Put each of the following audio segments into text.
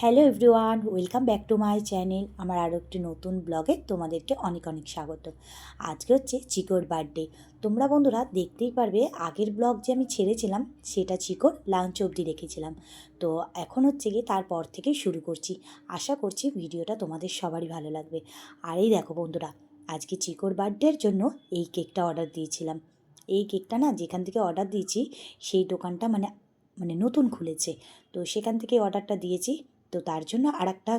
Hello everyone, welcome back to my channel. আমার আরও একটি নতুন ব্লগে তোমাদেরকে অনেক অনেক স্বাগত। আজকে হচ্ছে চিকোর বার্থডে। তোমরা বন্ধুরা দেখতেই পারবে আগের ব্লগ যে আমি ছেড়েছিলাম সেটা চিকোর লাঞ্চ অবধি রেখেছিলাম। তো এখন হচ্ছে গিয়ে তারপর থেকেই শুরু করছি। আশা করছি ভিডিওটা তোমাদের সবারই ভালো লাগবে। আর এই দেখো বন্ধুরা, আজকে চিকোর বার্থডের জন্য এই কেকটা অর্ডার দিয়েছিলাম। এই কেকটা না যেখান থেকে অর্ডার দিয়েছি সেই দোকানটা মানে মানে নতুন খুলেছে, তো সেখান থেকে অর্ডারটা দিয়েছি। তো তার জন্য আর একটা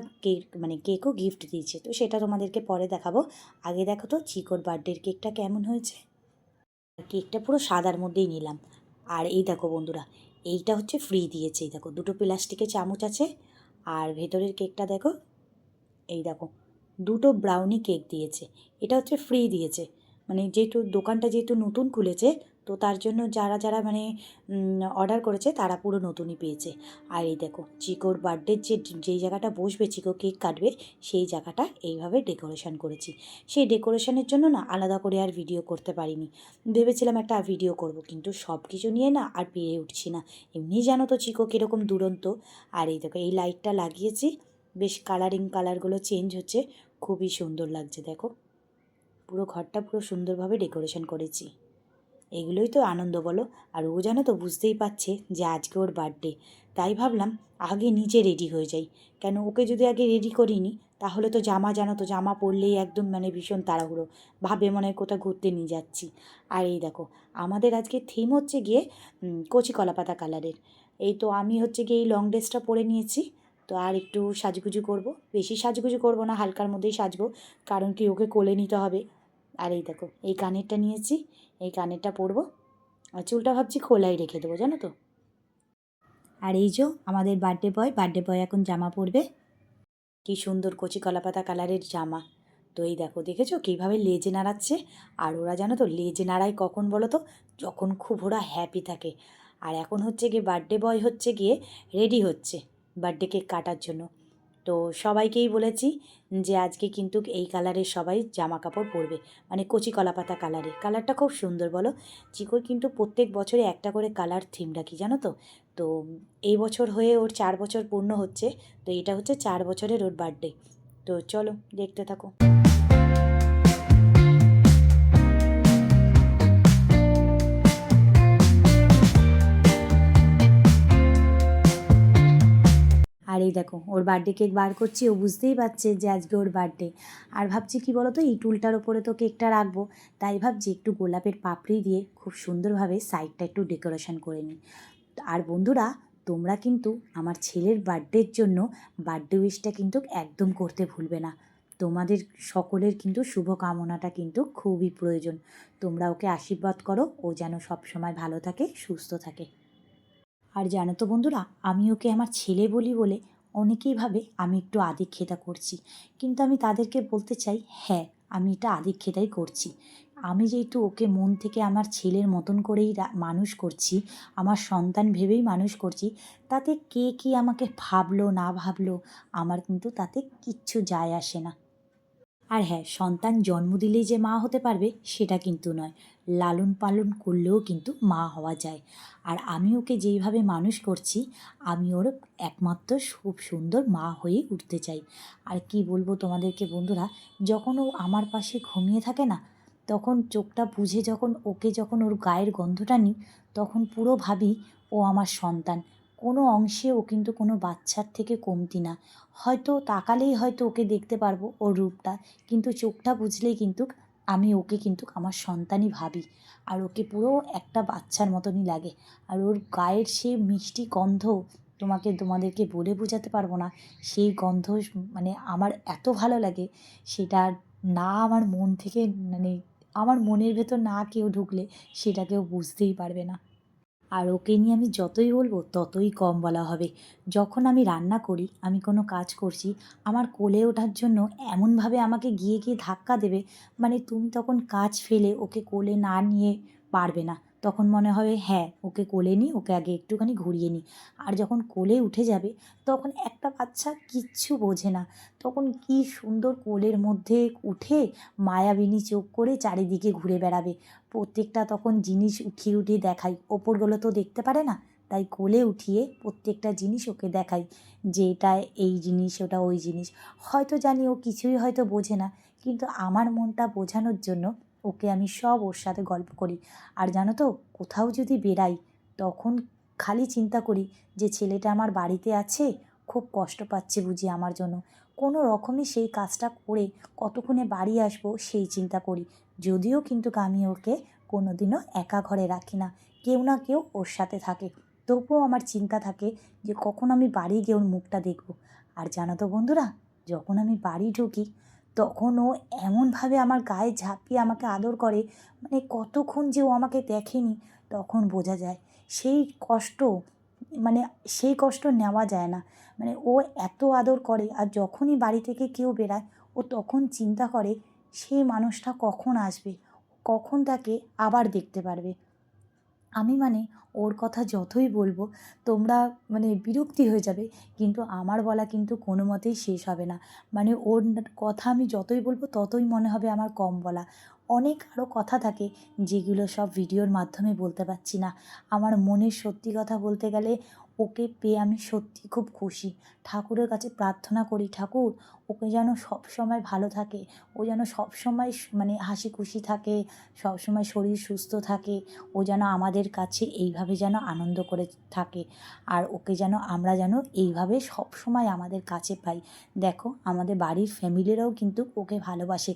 কেকও গিফট দিয়েছে, তো সেটা তোমাদেরকে পরে দেখাবো। আগে দেখো তো চিকোর বার্থডের কেকটা কেমন হয়েছে। কেকটা পুরো সাদার মধ্যেই নিলাম। আর এই দেখো বন্ধুরা, এইটা হচ্ছে ফ্রি দিয়েছে। এই দেখো দুটো প্লাস্টিকের চামচ আছে। আর ভেতরের কেকটা দেখো, এই দেখো দুটো ব্রাউনি কেক দিয়েছে। এটা হচ্ছে ফ্রি দিয়েছে, মানে যেহেতু দোকানটা যেহেতু নতুন খুলেছে, তো তার জন্য যারা যারা মানে অর্ডার করেছে তারা পুরো নতুনই পেয়েছে। আর এই দেখো চিকোর বার্থডের যেই জায়গাটা বসবে, চিকো কেক কাটবে, সেই জায়গাটা এইভাবে ডেকোরেশন করেছি। সেই ডেকোরেশনের জন্য না আলাদা করে আর ভিডিও করতে পারিনি। ভেবেছিলাম একটা ভিডিও করব, কিন্তু সব কিছু নিয়ে না আর পেরে উঠছি না। এমনি জানো তো চিকো কীরকম দুরন্ত। আর এই দেখো এই লাইটটা লাগিয়েছি, বেশ কালারগুলো চেঞ্জ হচ্ছে, খুবই সুন্দর লাগছে। দেখো পুরো ঘরটা পুরো সুন্দরভাবে ডেকোরেশন করেছি। এগুলোই তো আনন্দ বলো। আর ও জানো তো বুঝতেই পারছে যে আজকে ওর বার্থডে, তাই ভাবলাম আগে নিজে রেডি হয়ে যাই। কেন ওকে যদি আগে রেডি করিনি তাহলে তো জানো তো জামা পরলেই একদম মানে ভীষণ তাড়াহুড়ো, ভাবে মনে হয় কোথাও ঘুরতে নিয়ে যাচ্ছি। আর এই দেখো আমাদের আজকে থিম হচ্ছে গিয়ে কচি কলাপাতা কালারের। এই তো আমি হচ্ছে গিয়ে এই লং ড্রেসটা পরে নিয়েছি। তো আর একটু সাজুগুজু করব, বেশি সাজুগুজু করব না, হালকার মধ্যেই সাজবো, কারণ কি ওকে কোলে নিতে হবে। আর এই দেখো এই কানেরটা নিয়েছি, এই কানেরটা পরবো। আর চুলটা ভাবছি খোলাই রেখে দেবো, জানো তো। আর এই যে আমাদের বার্থডে বয় এখন জামা পরবে। কি সুন্দর কচি কলাপাতা কালারের জামা। তো এই দেখো দেখেছো কীভাবে লেজে নাড়াচ্ছে। আর ওরা জানো তো লেজে নাড়ায় কখন বলো তো, যখন খুব ওরা হ্যাপি থাকে। আর এখন হচ্ছে গিয়ে বার্থডে বয় হচ্ছে গিয়ে রেডি হচ্ছে বার্থডে কেক কাটার জন্য। তো সবাইকেই বলেছি যে আজকে কিন্তু এই কালারের সবাই জামা কাপড় পরবে, মানে কচি কলাপাতা কালারের। কালারটা খুব সুন্দর বলো। চিকোর কিন্তু প্রত্যেক বছরে একটা করে কালার থিম রাখি, জানো তো। তো এই বছর হয়ে ওর 4 বছর পূর্ণ হচ্ছে। তো এটা হচ্ছে 4 বছরের ওর বার্থডে। তো চলো দেখতে থাকো। আর এই দেখো ওর বার্থডে কেক বার করছি, ও বুঝতেই পারছে যে আজকে ওর বার্থডে। আর ভাবছি কি বলো তো, এই টুলটার ওপরে তো কেকটা রাখবো, তাই ভাবছি একটু গোলাপের পাপড়ি দিয়ে খুব সুন্দরভাবে সাইডটা একটু ডেকোরেশন করে নিই। আর বন্ধুরা, তোমরা কিন্তু আমার ছেলের বার্থডের জন্য বার্থডে উইশটা কিন্তু একদম করতে ভুলবে না। তোমাদের সকলের কিন্তু শুভকামনাটা কিন্তু খুবই প্রয়োজন। তোমরা ওকে আশীর্বাদ করো, ও যেন সবসময় ভালো থাকে, সুস্থ থাকে। আর জানো তো বন্ধুরা, আমি ওকে আমার ছেলে বলি বলে অনেকেই ভাবে আমি একটু আদিক্ষেতা করছি, কিন্তু আমি তাদেরকে বলতে চাই হ্যাঁ, আমি এটা আদিক্ষেতাই করছি। আমি যেহেতু ওকে মন থেকে আমার ছেলের মতন করেই মানুষ করছি, আমার সন্তান ভেবেই মানুষ করছি, তাতে কে কী আমাকে ভাবলো না ভাবলো আমার কিন্তু তাতে কিচ্ছু যায় আসে না। আর হ্যাঁ, সন্তান জন্ম দিলেই যে মা হতে পারবে সেটা কিন্তু নয়, লালন পালন করলেও কিন্তু মা হওয়া যায়। আর আমি ওকে যেইভাবে মানুষ করছি, আমি ওর একমাত্র খুব সুন্দর মা হয়েই উঠতে চাই। আর কি বলবো তোমাদেরকে বন্ধুরা, যখন ও আমার পাশে ঘুমিয়ে থাকে না, তখন চোখটা বুজে যখন ওর গায়ের গন্ধটা নিই, তখন পুরো ভাবি ও আমার সন্তান। কোনো অংশে ও কিন্তু কোনো বাচ্চার থেকে কমতি না। হয়তো তাকালেই হয়তো ওকে দেখতে পারবো ওর রূপটা, কিন্তু চোখটা বুঝলেই কিন্তু আমি ওকে কিন্তু আমার সন্তানই ভাবি। আর ওকে পুরো একটা বাচ্চার মতনই লাগে। আর ওর গায়ের সে মিষ্টি গন্ধ তোমাদেরকে বলে বোঝাতে পারবো না। সেই গন্ধ মানে আমার এত ভালো লাগে, সেটা না আমার মন থেকে মানে আমার মনের ভেতর না কেউ ঢুকলে সেটা কেউ বুঝতেই পারবে না। আর ওকে নিয়ে আমি যতই বলবো ততই কম বলা হবে। যখন আমি রান্না করি, আমি কোনো কাজ করছি, আমার কোলে ওঠার জন্য এমনভাবে আমাকে গিয়ে গিয়ে ধাক্কা দেবে, মানে তুমি তখন কাজ ফেলে ওকে কোলে না নিয়ে পারবে না। তখন মনে হবে হ্যাঁ, ওকে কোলে নিই, ওকে আগে একটুখানি ঘুরিয়ে নিই। আর যখন কোলে উঠে যাবে, তখন একটা বাচ্চা কিচ্ছু বোঝে না। তখন কি সুন্দর কোলের মধ্যে উঠে মায়াবিনী চোখ করে চারিদিকে ঘুরে বেড়াবে। প্রত্যেকটা তখন জিনিস উঠিয়ে উঠিয়ে দেখাই, ওপরগুলো তো দেখতে পারে না, তাই কোলে উঠিয়ে প্রত্যেকটা জিনিস ওকে দেখাই যে এটা এই জিনিস, ওটা ওই জিনিস। হয়তো জানি ও কিছুই হয়তো বোঝে না, কিন্তু আমার মনটা বোঝানোর জন্য ওকে আমি সব ওর সাথে গল্প করি। আর জানো তো, কোথাও যদি বেরাই তখন খালি চিন্তা করি যে ছেলেটা আমার বাড়িতে আছে, খুব কষ্ট পাচ্ছে বুঝি আমার জন্য। কোনো রকমই সেই কাজটা করে কতক্ষণে বাড়ি আসবো সেই চিন্তা করি। যদিও কিন্তু আমি ওকে কোনো দিনও একা ঘরে রাখি না, কেউ না কেউ ওর সাথে থাকে। তবুও আমার চিন্তা থাকে যে কখন আমি বাড়ি গিয়ে ওর মুখটা দেখব। আর জানো তো বন্ধুরা, যখন আমি বাড়ি ঢুকি তখন ও এমনভাবে আমার গায়ে ঝাঁপিয়ে আমাকে আদর করে, মানে কতক্ষণ যে ও আমাকে দেখেনি তখন বোঝা যায়। সেই কষ্ট, মানে সেই কষ্ট নেওয়া যায় না। মানে ও এত আদর করে, আর যখনই বাড়ি থেকে কেউ বেরায় ও তখন চিন্তা করে সেই মানুষটা কখন আসবে, কখন তাকে আবার দেখতে পারবে। আমি মানে ওর কথা যতই বলবো তোমরা মানে বিরক্তি হয়ে যাবে, কিন্তু আমার বলা কিন্তু কোনো মতেই শেষ হবে না। মানে ওর কথা আমি যতই বলবো ততই মনে হবে আমার কম বলা। অনেক আরও কথা থাকে যেগুলো সব ভিডিওর মাধ্যমে বলতে পারছি না। আমার মনের সত্যি কথা বলতে গেলে ওকে পেয়ে আমি সত্যি খুব খুশি। ঠাকুরের কাছে প্রার্থনা করি, ঠাকুর ওকে যেন সব সময় ভালো থাকে, ও যেন সব সময় মানে হাসি খুশি থাকে, সব সময় শরীর সুস্থ থাকে, ও যেন আমাদের কাছে এইভাবে যেন আনন্দ করে থাকে। আর ওকে যেন আমরা যেন এইভাবে সব সময় আমাদের কাছে পাই। দেখো আমাদের বাড়ির ফ্যামিলিরাও কিন্তু ওকে ভালোবাসে।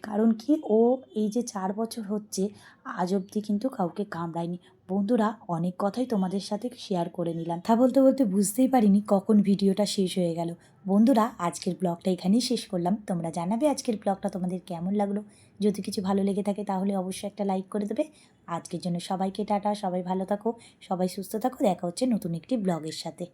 কারণ কি, ও এই যে 4 বছর হচ্ছে আজ অবধি কিন্তু কাউকে কামড়ায়নি। বন্ধুরা, অনেক কথাই তোমাদের সাথে শেয়ার করে নিলাম। কথা বলতে বলতে বুঝতেই পারিনি কখন ভিডিওটা শেষ হয়ে গেল। বন্ধুরা, আজকের ব্লগটা এখানেই শেষ করলাম। তোমরা জানাবে আজকের ব্লগটা তোমাদের কেমন লাগলো। যদি কিছু ভালো লেগে থাকে তাহলে অবশ্যই একটা লাইক করে দেবে। আজকের জন্য সবাইকে টাটা, সবাই ভালো থাকো, সবাই সুস্থ থাকো। দেখা হচ্ছে নতুন একটি ব্লগের সাথে।